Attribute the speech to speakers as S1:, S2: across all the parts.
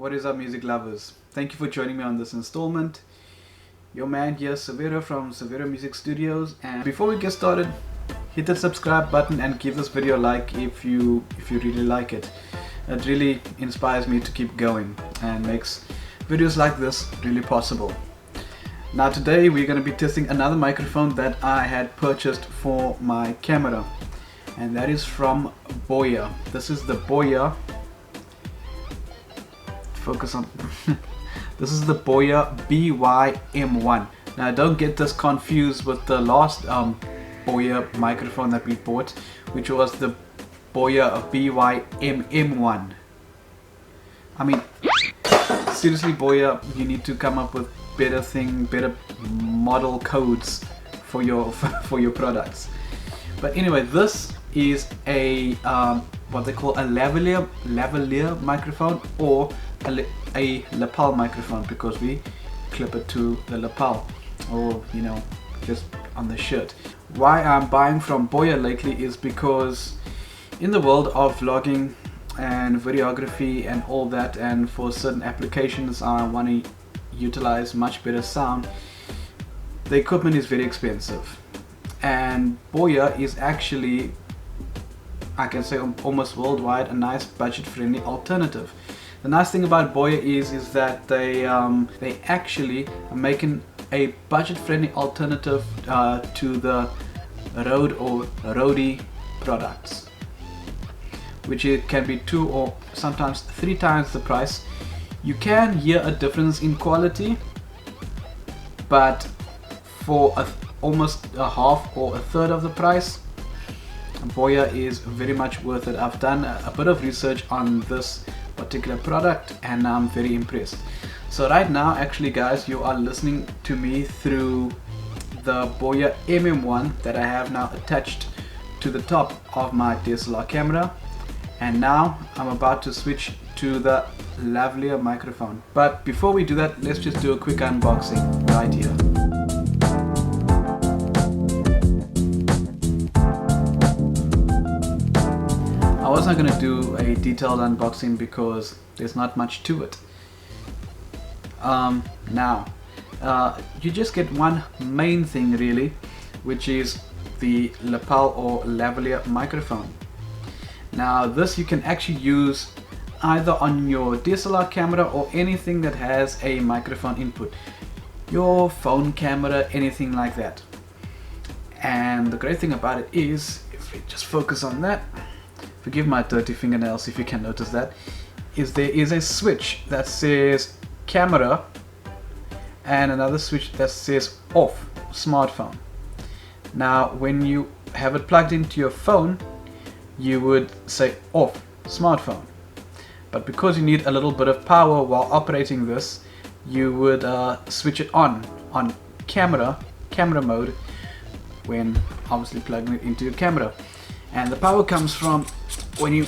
S1: What is up, music lovers? Thank you for joining me on this installment. Your man here, Severo from Severo Music Studios. And before we get started, hit the subscribe button and give this video a like if you really like it. It really inspires me to keep going and makes videos like this really possible. Now today we're going to be testing another microphone that I had purchased for my camera, and that is from BOYA. This is the BOYA. Focus on. This is the BOYA BY-M1. Now don't get this confused with the last BOYA microphone that we bought, which was the BOYA BY-M1. I mean, seriously, BOYA, you need to come up with better model codes for your products. But anyway, this is a what they call a lavalier microphone, or a lapel microphone, because we clip it to the lapel, or you know, just on the shirt. Why I'm buying from BOYA lately is because in the world of vlogging and videography and all that, and for certain applications I want to utilize much better sound, the equipment is very expensive, and BOYA is actually, I can say almost worldwide, a nice budget-friendly alternative. The nice thing about BOYA is that they actually are making a budget-friendly alternative to the Rode or Rode products, which it can be 2 or sometimes 3 times the price. You can hear a difference in quality, but for almost a half or a third of the price, BOYA is very much worth it. I've done a bit of research on this particular product and I'm very impressed. So right now, actually guys, you are listening to me through the BOYA MM1 that I have now attached to the top of my DSLR camera, and now I'm about to switch to the Lavalier microphone. But before we do that, let's just do a quick unboxing right here. I was not going to do a detailed unboxing because there's not much to it. Now, you just get one main thing really, which is the lapel or lavalier microphone. Now this you can actually use either on your DSLR camera or anything that has a microphone input, your phone camera, anything like that. And the great thing about it is, if we just focus on that, forgive my dirty fingernails if you can notice that, is there is a switch that says camera and another switch that says off smartphone. Now when you have it plugged into your phone, you would say off smartphone, but because you need a little bit of power while operating this, you would switch it on camera mode when obviously plugging it into your camera. And the power comes from when you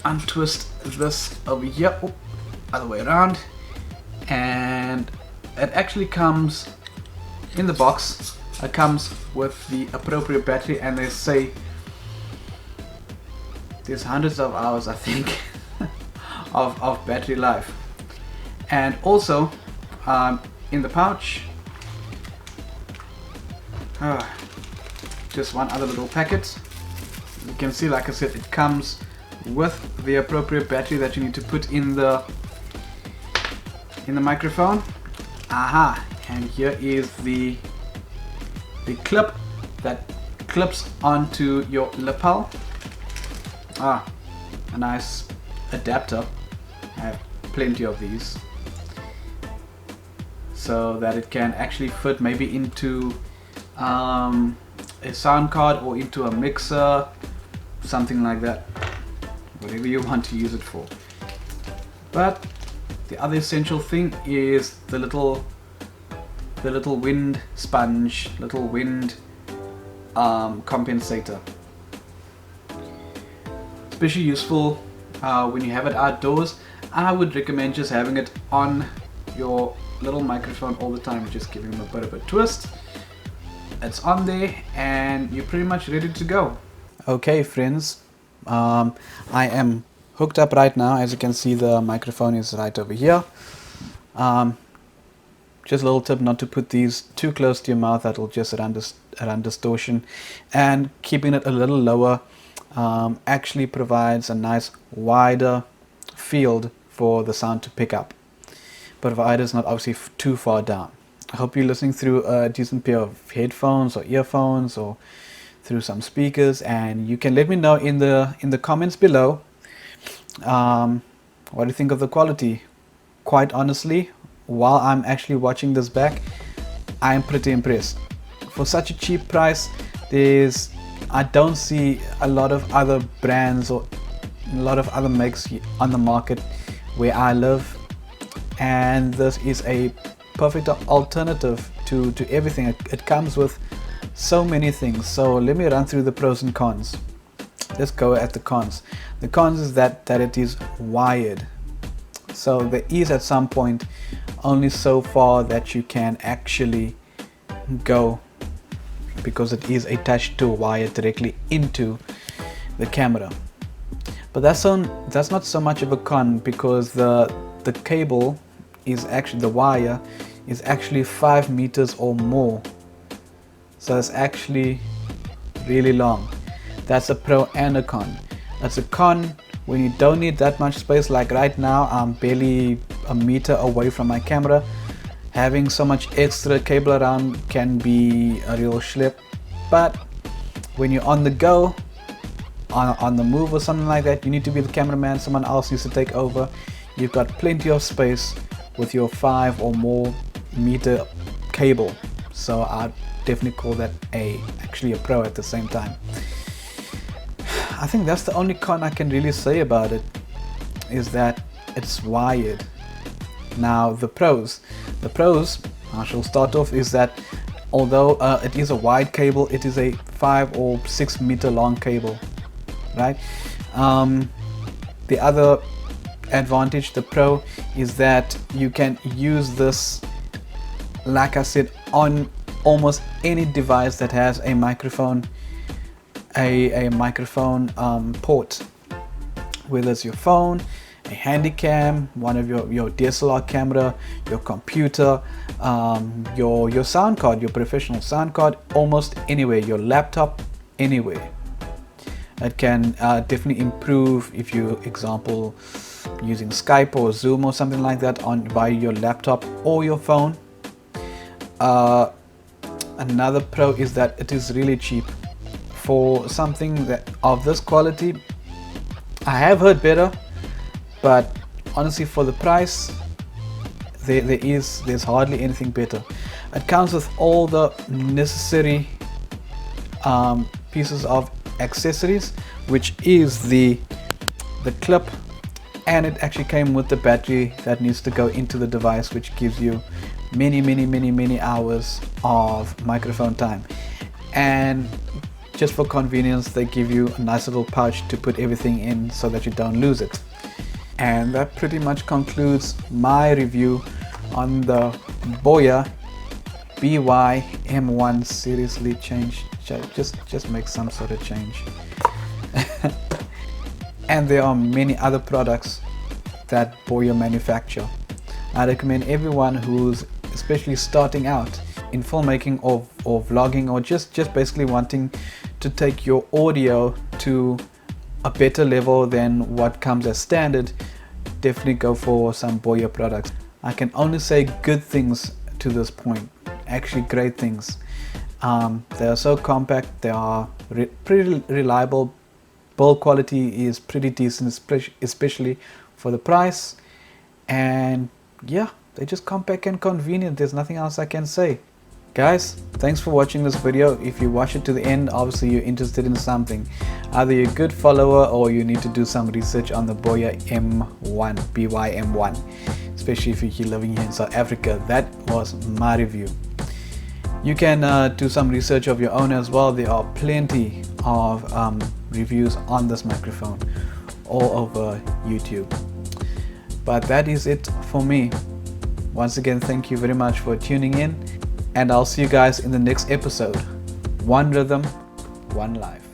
S1: untwist this over here, other way around, and it actually comes in the box. It comes with the appropriate battery, and they say there's hundreds of hours, I think, of battery life. And also in the pouch, just one other little packet. You can see, like I said, it comes with the appropriate battery that you need to put in the microphone. Aha! And here is the clip that clips onto your lapel. A nice adapter. I have plenty of these, so that it can actually fit maybe into a sound card or into a mixer, something like that, whatever you want to use it for. But the other essential thing is the little wind sponge, little wind compensator. Especially useful when you have it outdoors. I would recommend just having it on your little microphone all the time, just giving them a bit of a twist. It's on there and you're pretty much ready to go. Okay friends, I am hooked up right now. As you can see, the microphone is right over here. Just a little tip not to put these too close to your mouth. That will just run distortion, and keeping it a little lower actually provides a nice wider field for the sound to pick up, provided it's not obviously too far down. I hope you're listening through a decent pair of headphones or earphones or through some speakers, and you can let me know in the comments below what do you think of the quality. Quite honestly, while I'm actually watching this back, I'm pretty impressed. For such a cheap price, I don't see a lot of other brands or a lot of other makes on the market where I live, and this is a perfect alternative to everything. It comes with so many things. So let me run through the pros and cons. Let's go at the cons. The cons is that it is wired. So there is at some point only so far that you can actually go, because it is attached to a wire directly into the camera. But that's not so much of a con, because the cable is actually, the wire is actually 5 meters or more. So it's actually really long. That's a pro and a con. That's a con when you don't need that much space. Like right now, I'm barely a meter away from my camera. Having so much extra cable around can be a real schlep. But when you're on the go, on the move or something like that, you need to be the cameraman, someone else needs to take over. You've got plenty of space with your 5 or more meter cable. So I'd definitely call that actually a pro at the same time. I think that's the only con I can really say about it, is that it's wired. Now the pros I shall start off, is that although it is a wide cable, it is a 5 or 6 meter long cable, right? The other advantage, the pro, is that you can use this, like I said, on almost any device that has a microphone, a microphone port, whether it's your phone, a handycam, one of your DSLR camera, your computer, your sound card, your professional sound card, almost anywhere, your laptop, anywhere. It can definitely improve if you, example, using Skype or Zoom or something like that by your laptop or your phone. Another pro is that it is really cheap. For something that of this quality, I have heard better, but honestly, for the price, there's hardly anything better. It comes with all the necessary pieces of accessories, which is the clip, and it actually came with the battery that needs to go into the device, which gives you many hours of microphone time. And just for convenience, they give you a nice little pouch to put everything in so that you don't lose it. And that pretty much concludes my review on the BOYA BY-M1. Seriously, just make some sort of change. And there are many other products that BOYA manufacture. I recommend everyone who's especially starting out in filmmaking or vlogging, or just basically wanting to take your audio to a better level than what comes as standard, definitely go for some BOYA products. I can only say good things to this point, actually great things. They are so compact, they are pretty reliable, build quality is pretty decent, especially for the price, and yeah, they're just compact and convenient. There's nothing else I can say. Guys, thanks for watching this video. If you watch it to the end, obviously you're interested in something. Either you're a good follower or you need to do some research on the BOYA M1, BY-M1, especially if you're living here in South Africa. That was my review. You can do some research of your own as well. There are plenty of reviews on this microphone all over YouTube. But that is it for me. Once again, thank you very much for tuning in, and I'll see you guys in the next episode. One rhythm, one life.